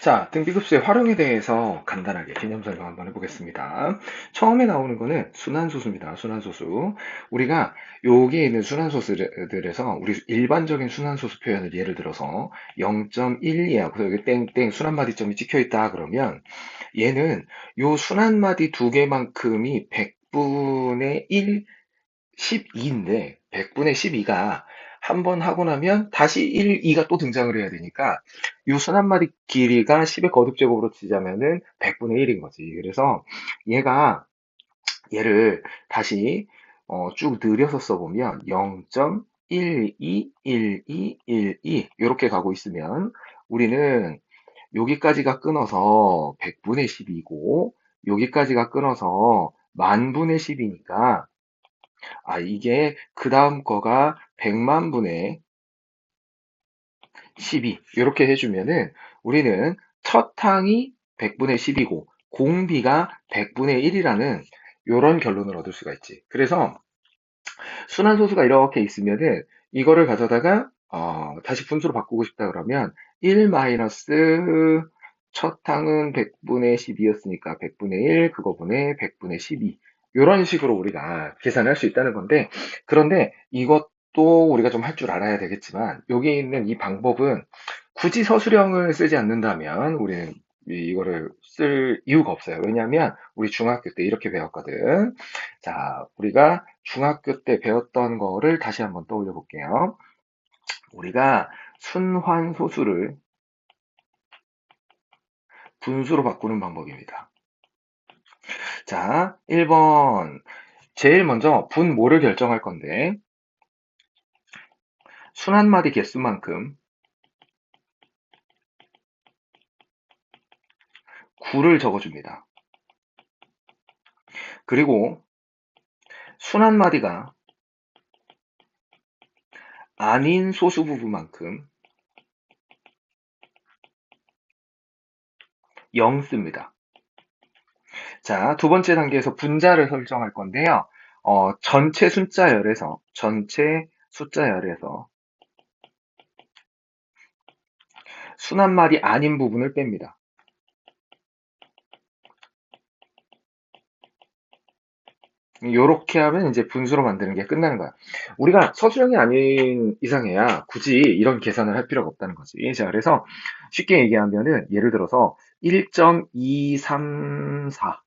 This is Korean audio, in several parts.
자, 등비급수의 활용에 대해서 간단하게 개념 설명 한번 해보겠습니다. 처음에 나오는 거는 순환소수입니다. 순환소수. 우리가 여기에 있는 순환소수들에서 우리 일반적인 순환소수 표현을 예를 들어서 0.12하고 여기 땡땡 순환마디점이 찍혀 있다 그러면 얘는 요 순환마디 두 개만큼이 100분의 1, 12인데 100분의 12가 한 번 하고 나면 다시 1, 2가 또 등장을 해야 되니까 이 순한마디 길이가 10의 거듭제곱으로 치자면은 100분의 1인 거지. 그래서 얘가 얘를 다시 쭉 늘려서 써보면 0.121212 이렇게 가고 있으면 우리는 여기까지가 끊어서 100분의 10이고 여기까지가 끊어서 만분의 10이니까 이게 그 다음 거가 100만 분의 12 이렇게 해주면은 우리는 첫 항이 100분의 10이고 공비가 100분의 1이라는 이런 결론을 얻을 수가 있지. 그래서 순환소수가 이렇게 있으면은 이거를 가져다가 다시 분수로 바꾸고 싶다 그러면 1 마이너스 첫 항은 100분의 12였으니까 100분의 1 그거분의 100분의 12 이런 식으로 우리가 계산할 수 있다는 건데 그런데 이것도 우리가 좀 할 줄 알아야 되겠지만 여기 있는 이 방법은 굳이 서술형을 쓰지 않는다면 우리는 이거를 쓸 이유가 없어요. 왜냐하면 우리 중학교 때 이렇게 배웠거든. 자, 우리가 중학교 때 배웠던 거를 다시 한번 떠올려 볼게요. 우리가 순환소수를 분수로 바꾸는 방법입니다. 자, 1번. 제일 먼저 분모를 결정할 건데, 순환마디 개수만큼 9를 적어줍니다. 그리고 순환마디가 아닌 소수 부분만큼 0 씁니다. 자, 두 번째 단계에서 분자를 설정할 건데요. 전체 숫자 열에서 순환말이 아닌 부분을 뺍니다. 요렇게 하면 이제 분수로 만드는 게 끝나는 거야. 우리가 서술형이 아닌 이상해야 굳이 이런 계산을 할 필요가 없다는 거지. 자, 그래서 쉽게 얘기하면은 예를 들어서 1.234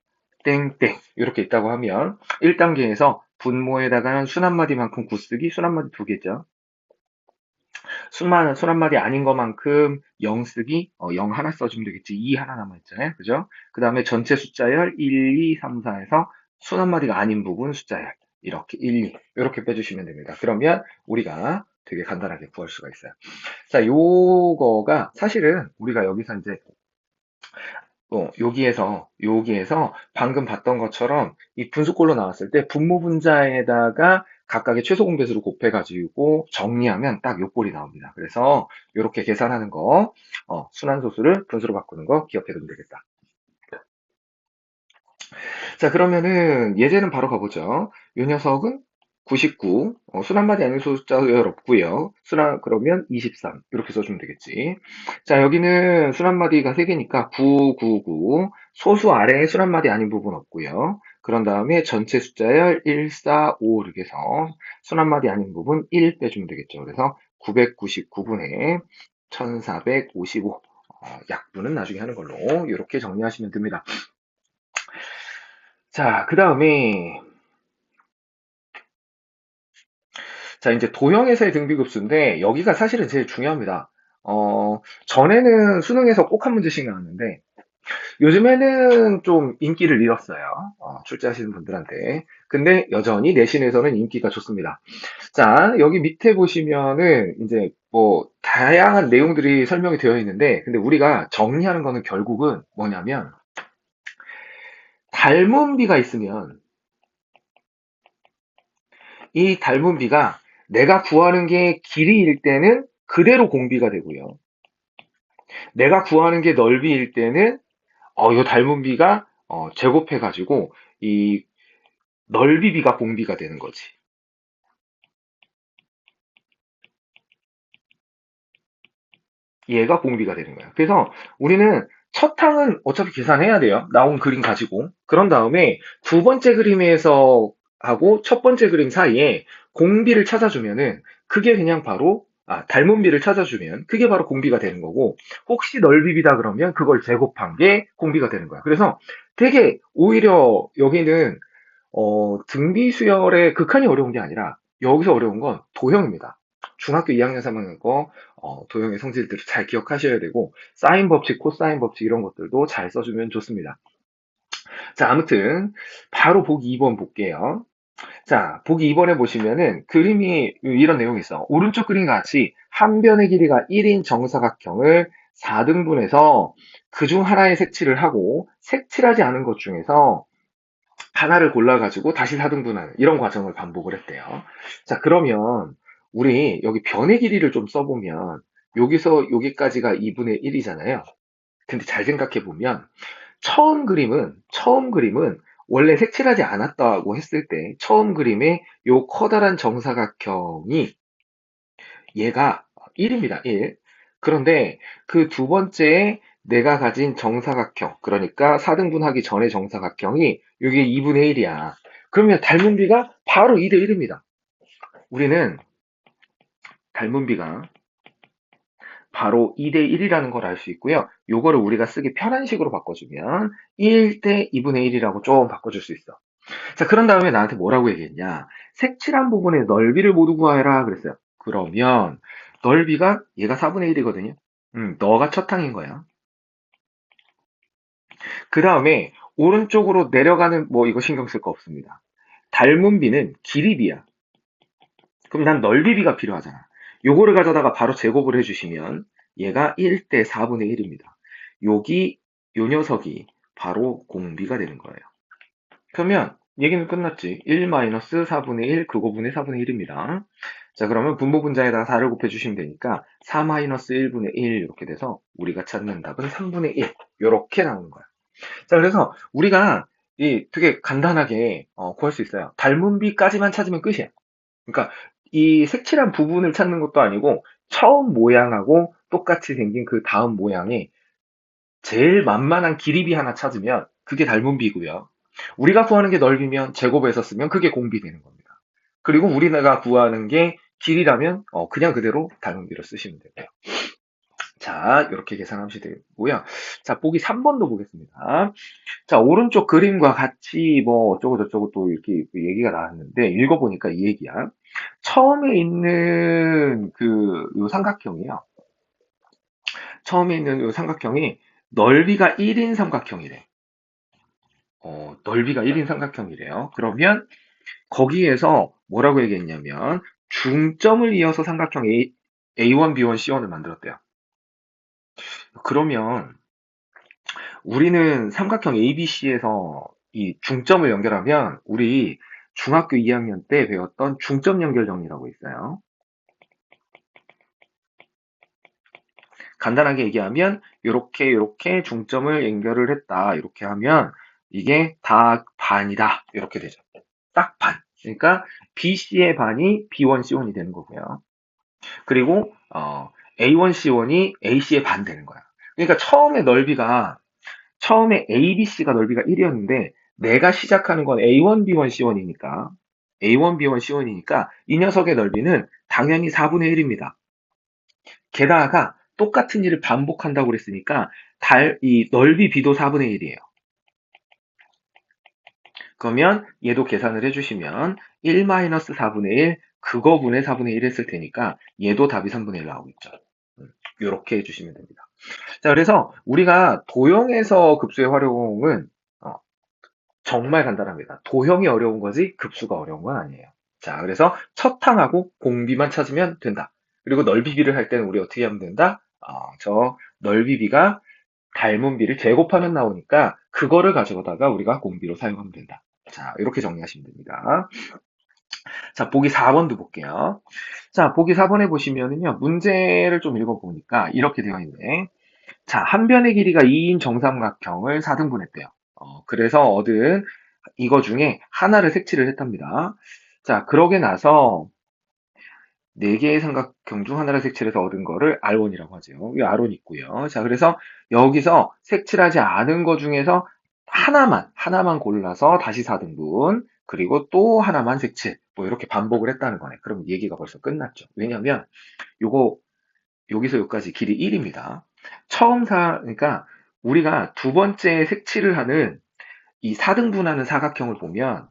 땡땡 이렇게 있다고 하면 1단계에서 분모에다가 순한마디만큼 9 쓰기, 순한마디 두 개죠. 순한마디 아닌 것만큼 0 쓰기, 0 하나 써주면 되겠지. 2 하나 남아있잖아요. 그죠? 그 다음에 전체 숫자열 1, 2, 3, 4에서 순한마디가 아닌 부분 숫자열. 이렇게 1, 2. 이렇게 빼주시면 됩니다. 그러면 우리가 되게 간단하게 구할 수가 있어요. 자, 요거가 사실은 우리가 여기서 이제 여기에서 방금 봤던 것처럼 이 분수꼴로 나왔을 때 분모 분자에다가 각각의 최소 공배수를 곱해가지고 정리하면 딱 요 꼴이 나옵니다. 그래서 이렇게 계산하는 거, 순환소수를 분수로 바꾸는 거 기억해 두면 되겠다. 자, 그러면은 예제는 바로 가보죠. 이 녀석은 99, 순한마디 아닌 숫자열 없고요. 그러면 23 이렇게 써주면 되겠지. 자, 여기는 순한마디가 3개니까 999 소수 아래에 순한마디 아닌 부분 없고요. 그런 다음에 전체 숫자열 1, 4, 5 이렇게 해서 순한마디 아닌 부분 1 빼주면 되겠죠. 그래서 999분의 1455 약분은 나중에 하는 걸로 이렇게 정리하시면 됩니다. 자, 그 다음에 자, 이제 도형에서의 등비급수인데, 여기가 사실은 제일 중요합니다. 전에는 수능에서 꼭 한 문제씩 나왔는데, 요즘에는 좀 인기를 잃었어요. 출제하시는 분들한테. 근데 여전히 내신에서는 인기가 좋습니다. 자, 여기 밑에 보시면은, 이제 뭐, 다양한 내용들이 설명이 되어 있는데, 근데 우리가 정리하는 거는 결국은 뭐냐면, 닮은 비가 있으면, 이 닮은 비가 내가 구하는 게 길이일 때는 그대로 공비가 되고요. 내가 구하는 게 넓이일 때는 이 닮은 비가 제곱해가지고 이 넓이 비가 공비가 되는 거지. 얘가 공비가 되는 거야. 그래서 우리는 첫 항은 어차피 계산해야 돼요. 나온 그림 가지고. 그런 다음에 두 번째 그림에서 하고 첫 번째 그림 사이에 공비를 찾아주면은 그게 그냥 바로 닮은 비를 찾아주면 그게 바로 공비가 되는 거고, 혹시 넓이비다 그러면 그걸 제곱한 게 공비가 되는 거야. 그래서 되게 오히려 여기는 등비 수열의 극한이 어려운 게 아니라 여기서 어려운 건 도형입니다. 중학교 2학년 3학년 거 도형의 성질들을 잘 기억하셔야 되고, 사인 법칙, 코사인 법칙 이런 것들도 잘 써주면 좋습니다. 자, 아무튼 바로 보기 2번 볼게요. 자, 보기 2번에 보시면은 그림이 이런 내용이 있어. 오른쪽 그림과 같이 한 변의 길이가 1인 정사각형을 4등분해서 그중 하나에 색칠을 하고, 색칠하지 않은 것 중에서 하나를 골라가지고 다시 4등분하는 이런 과정을 반복을 했대요. 자, 그러면 우리 여기 변의 길이를 좀 써보면 여기서 여기까지가 2분의 1이잖아요. 근데 잘 생각해 보면 처음 그림은 원래 색칠하지 않았다고 했을 때 처음 그림의 요 커다란 정사각형이 얘가 1입니다. 1. 그런데 그 두 번째에 내가 가진 정사각형, 그러니까 4등분하기 전의 정사각형이 이게 2분의 1이야. 그러면 닮은 비가 바로 2대 1입니다. 우리는 닮은 비가 바로 2대 1이라는 걸 알 수 있고요. 요거를 우리가 쓰기 편한 식으로 바꿔주면 1대 2분의 1이라고 좀 바꿔줄 수 있어. 자, 그런 다음에 나한테 뭐라고 얘기했냐? 색칠한 부분의 넓이를 모두 구하해라 그랬어요. 그러면 넓이가 얘가 4분의 1이거든요. 너가 첫 항인 거야. 그 다음에 오른쪽으로 내려가는 뭐 이거 신경 쓸 거 없습니다. 닮은 비는 길이 비야. 그럼 난 넓이 비가 필요하잖아. 요거를 가져다가 바로 제곱을 해주시면 얘가 1대 4분의 1입니다. 여기 요 녀석이 바로 공비가 되는 거예요. 그러면 얘기는 끝났지. 1-4분의 1 그거분의 4분의 1입니다. 자, 그러면 분모분자에다가 4를 곱해주시면 되니까 4-1분의 1 이렇게 돼서 우리가 찾는 답은 3분의 1 이렇게 나오는 거야. 자, 그래서 우리가 이 되게 간단하게 구할 수 있어요. 닮은 비까지만 찾으면 끝이야. 그러니까 이 색칠한 부분을 찾는 것도 아니고 처음 모양하고 똑같이 생긴 그 다음 모양에 제일 만만한 길이비 하나 찾으면 그게 닮은 비고요. 우리가 구하는 게 넓이면 제곱해서 쓰면 그게 공비 되는 겁니다. 그리고 우리가 구하는 게 길이라면 그냥 그대로 닮은 비로 쓰시면 되고요. 자, 이렇게 계산하시면 되고요. 자, 보기 3번도 보겠습니다. 자, 오른쪽 그림과 같이 뭐 어쩌고저쩌고 또 이렇게 얘기가 나왔는데 읽어보니까 이 얘기야. 처음에 있는 요 삼각형이요. 처음에 있는 요 삼각형이 넓이가 1인 삼각형이래. 넓이가 1인 삼각형이래요. 그러면 거기에서 뭐라고 얘기했냐면 중점을 이어서 삼각형 A1, B1, C1을 만들었대요. 그러면 우리는 삼각형 ABC에서 이 중점을 연결하면 우리 중학교 2학년 때 배웠던 중점 연결 정리라고 있어요. 간단하게 얘기하면 이렇게 중점을 연결을 했다. 이렇게 하면 이게 다 반이다. 이렇게 되죠. 딱 반. 그러니까 BC의 반이 B1, C1이 되는 거고요. 그리고 A1, C1이 AC의 반 되는 거야. 그러니까 처음에 ABC가 넓이가 1이었는데 내가 시작하는 건 A1, B1, C1이니까 A1, B1, C1이니까 이 녀석의 넓이는 당연히 4분의 1입니다. 게다가 똑같은 일을 반복한다고 그랬으니까 이 넓이 B도 4분의 1이에요. 그러면 얘도 계산을 해주시면 1-4분의 1 그거분의 4분의 1 했을 테니까 얘도 답이 3분의 1 나오겠죠. 이렇게 해주시면 됩니다. 자, 그래서 우리가 도형에서 급수의 활용은 정말 간단합니다. 도형이 어려운 거지 급수가 어려운 건 아니에요. 자, 그래서 첫 항하고 공비만 찾으면 된다. 그리고 넓이비를 할 때는 우리 어떻게 하면 된다? 저 넓이비가 닮은 비를 제곱하면 나오니까 그거를 가져다가 우리가 공비로 사용하면 된다. 자, 이렇게 정리하시면 됩니다. 자, 보기 4번도 볼게요. 자, 보기 4번에 보시면은요, 문제를 좀 읽어보니까 이렇게 되어 있네. 자, 한 변의 길이가 2인 정삼각형을 4등분했대요. 그래서 얻은 이거 중에 하나를 색칠을 했답니다. 자, 그러게 나서 4개의 삼각형 중 하나를 색칠해서 얻은 거를 R1이라고 하죠. 이 R1 있고요. 자, 그래서 여기서 색칠하지 않은 거 중에서 하나만 골라서 다시 4등분, 그리고 또 하나만 색칠, 뭐 이렇게 반복을 했다는 거네. 그럼 얘기가 벌써 끝났죠. 왜냐면 요거 여기서 여기까지 길이 1입니다. 그러니까 우리가 두 번째 색칠을 하는 이 4등분하는 사각형을 보면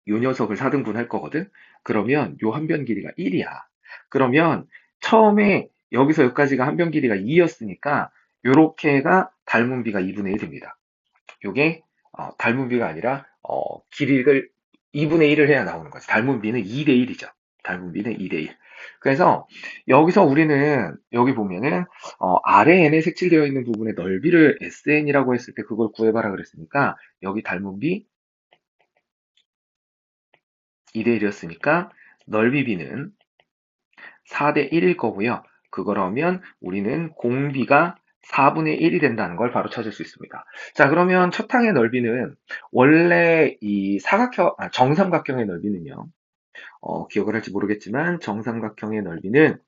요 녀석을 4등분 할 거거든? 그러면 요 한 변 길이가 1이야. 그러면 처음에 여기서 여기까지가 한 변 길이가 2였으니까 요렇게가 닮은 비가 2분의 1입니다. 요게 닮은 비가 아니라 길이를 2분의 1을 해야 나오는 거지. 닮은 비는 2대 1이죠. 닮은 비는 2대 1. 그래서 여기서 우리는 여기 보면은 아래 n에 색칠되어 있는 부분의 넓이를 SN이라고 했을 때 그걸 구해봐라 그랬으니까 여기 닮은 비 2대 1이었으니까 넓이 b는 4대 1일 거고요. 그거라면 우리는 공비가 4분의 1이 된다는 걸 바로 찾을 수 있습니다. 자, 그러면 첫 항의 넓이는 원래 이 정삼각형의 넓이는요. 기억을 할지 모르겠지만 정삼각형의 넓이는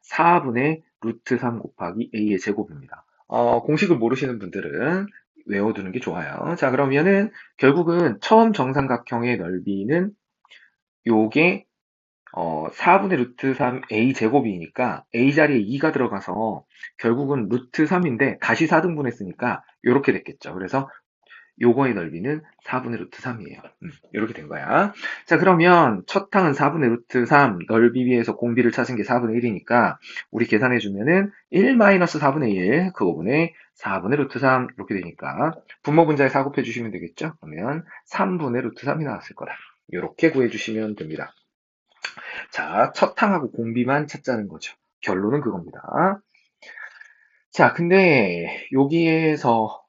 4분의 루트 3 곱하기 a의 제곱입니다. 공식을 모르시는 분들은 외워두는 게 좋아요. 자, 그러면은 결국은 처음 정삼각형의 넓이는 요게 4분의 루트 3 a 제곱이니까 a 자리에 2가 들어가서 결국은 루트 3인데 다시 4등분 했으니까 요렇게 됐겠죠. 그래서 요거의 넓이는 4분의 루트 3이에요. 이렇게 된 거야. 자, 그러면 첫 항은 4분의 루트 3, 넓이 비에서 공비를 찾은 게 4분의 1이니까 우리 계산해주면은 1 마이너스 4분의 1, 그거분의 4분의 루트 3 이렇게 되니까 분모 분자에 4 곱해주시면 되겠죠? 그러면 3분의 루트 3이 나왔을 거다. 이렇게 구해주시면 됩니다. 자, 첫 항하고 공비만 찾자는 거죠. 결론은 그겁니다. 자, 근데 여기에서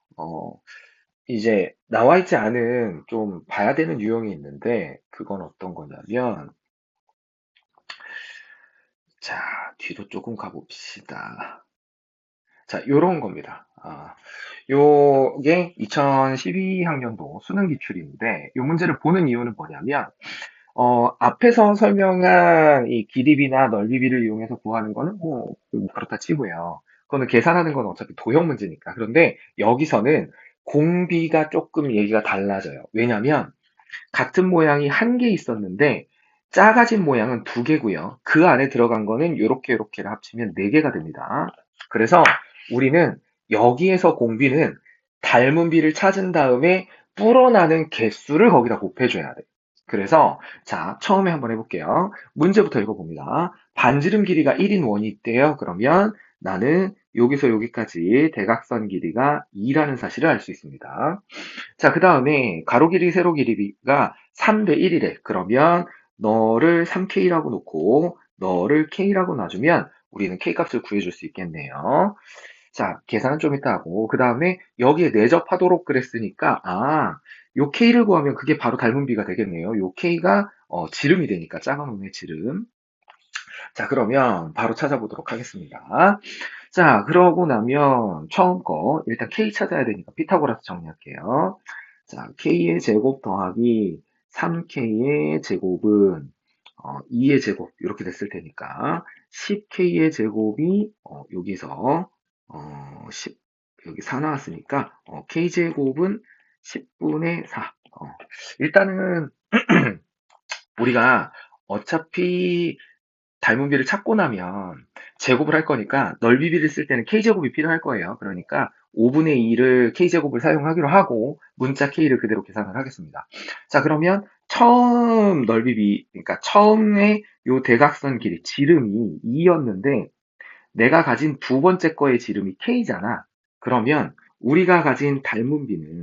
이제 나와 있지 않은 좀 봐야 되는 유형이 있는데 그건 어떤 거냐면 자, 뒤로 조금 가봅시다. 자, 요런 겁니다. 요게 2012학년도 수능 기출인데 요 문제를 보는 이유는 뭐냐면 앞에서 설명한 이 길이비나 넓이비를 이용해서 구하는 거는 뭐 그렇다 치고요. 그거는 계산하는 건 어차피 도형 문제니까. 그런데 여기서는 공비가 조금 얘기가 달라져요. 왜냐면 같은 모양이 한 개 있었는데 작아진 모양은 두 개고요. 그 안에 들어간 거는 요렇게를 합치면 네 개가 됩니다. 그래서 우리는 여기에서 공비는 닮은 비를 찾은 다음에 불어나는 개수를 거기다 곱해줘야 돼. 그래서 자, 처음에 한번 해볼게요. 문제부터 읽어봅니다. 반지름 길이가 1인 원이 있대요. 그러면 나는 여기서 여기까지 대각선 길이가 2라는 사실을 알 수 있습니다. 자, 그 다음에 가로 길이, 세로 길이가 3대 1이래. 그러면 너를 3K라고 놓고 너를 K라고 놔주면 우리는 K 값을 구해줄 수 있겠네요. 자, 계산은 좀 이따 하고 그 다음에 여기에 내접하도록 그랬으니까 요 K를 구하면 그게 바로 닮은 비가 되겠네요. 요 K가 지름이 되니까 작은 놈의 지름. 자, 그러면 바로 찾아보도록 하겠습니다. 자, 그러고 나면 처음 거 일단 K 찾아야 되니까 피타고라스 정리할게요. 자, K의 제곱 더하기 3K의 제곱은 2의 제곱 이렇게 됐을 테니까 10K의 제곱이 여기서 10 여기 4 나왔으니까 K제곱은 10분의 4. 일단은 우리가 어차피 닮은 비를 찾고 나면 제곱을 할 거니까 넓이 비를 쓸 때는 k제곱이 필요할 거예요. 그러니까 5분의 2를 k제곱을 사용하기로 하고 문자 k를 그대로 계산을 하겠습니다. 자, 그러면 처음 넓이 비, 그러니까 처음에 요 대각선 길이 지름이 2였는데 내가 가진 두 번째 거의 지름이 k잖아. 그러면 우리가 가진 닮은 비는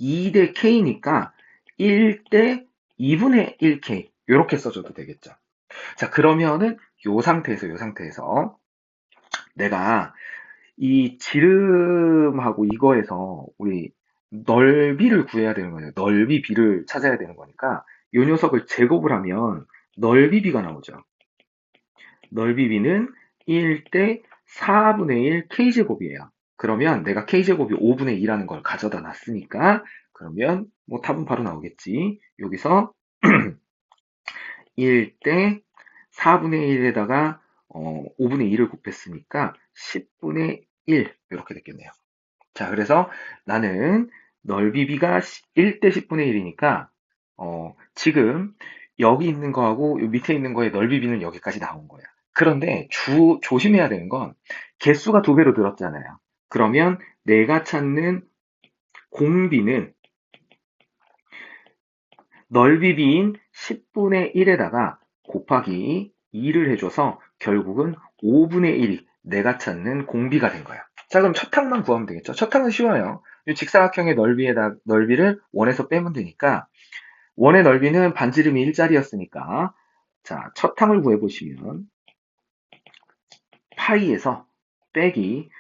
2대 k니까 1대 2분의 1k 이렇게 써줘도 되겠죠. 자, 그러면은 요 상태에서 내가 이 지름하고 이거에서 우리 넓이를 구해야 되는 거예요. 넓이 비를 찾아야 되는 거니까 요 녀석을 제곱을 하면 넓이 비가 나오죠. 넓이 비는 1대 4분의 1 k제곱이에요. 그러면 내가 k제곱이 5분의 2라는 걸 가져다 놨으니까 그러면 뭐 답은 바로 나오겠지. 여기서 1 대 4분의 1에다가 5분의 2를 곱했으니까 10분의 1 이렇게 됐겠네요. 자, 그래서 나는 넓이 B가 1대 10분의 1이니까 지금 여기 있는 거하고 요 밑에 있는 거의 넓이 B는 여기까지 나온 거야. 그런데 조심해야 되는 건 개수가 2배로 늘었잖아요. 그러면 내가 찾는 공비는 넓이 B인 10분의 1에다가 곱하기 2를 해줘서 결국은 5분의 1이 내가 찾는 공비가 된 거야. 자, 그럼 첫 항만 구하면 되겠죠? 첫 항은 쉬워요. 이 직사각형의 넓이를 원에서 빼면 되니까 원의 넓이는 반지름이 1짜리였으니까 자, 첫 항을 구해보시면 파이에서 빼기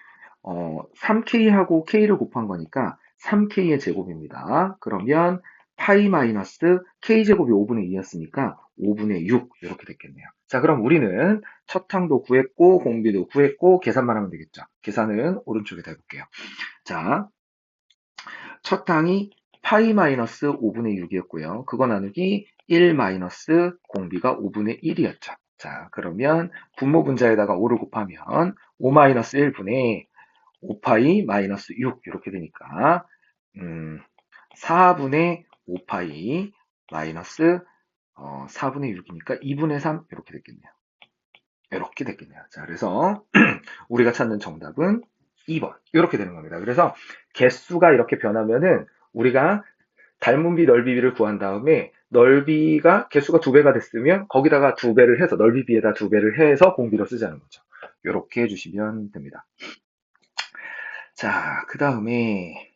3k하고 k를 곱한 거니까 3k의 제곱입니다. 그러면 파이 마이너스 k제곱이 5분의 2였으니까 5분의 6 이렇게 됐겠네요. 자, 그럼 우리는 첫 항도 구했고 공비도 구했고 계산만 하면 되겠죠. 계산은 오른쪽에다 해볼게요. 자, 첫 항이 파이 마이너스 5분의 6이었고요. 그거 나누기 1 마이너스 공비가 5분의 1이었죠. 자, 그러면 분모 분자에다가 5를 곱하면 5 마이너스 1분의 5파이 마이너스 6 이렇게 되니까 4분의 5파이 마이너스 4분의 6이니까 2분의 3 이렇게 됐겠네요. 이렇게 됐겠네요. 자, 그래서 우리가 찾는 정답은 2번 이렇게 되는 겁니다. 그래서 개수가 이렇게 변하면은 우리가 닮은 비 넓이 비를 구한 다음에 넓이가 개수가 2배가 됐으면 거기다가 2배를 해서 넓이 비에다 2배를 해서 공비로 쓰자는 거죠. 이렇게 해주시면 됩니다. 자, 그 다음에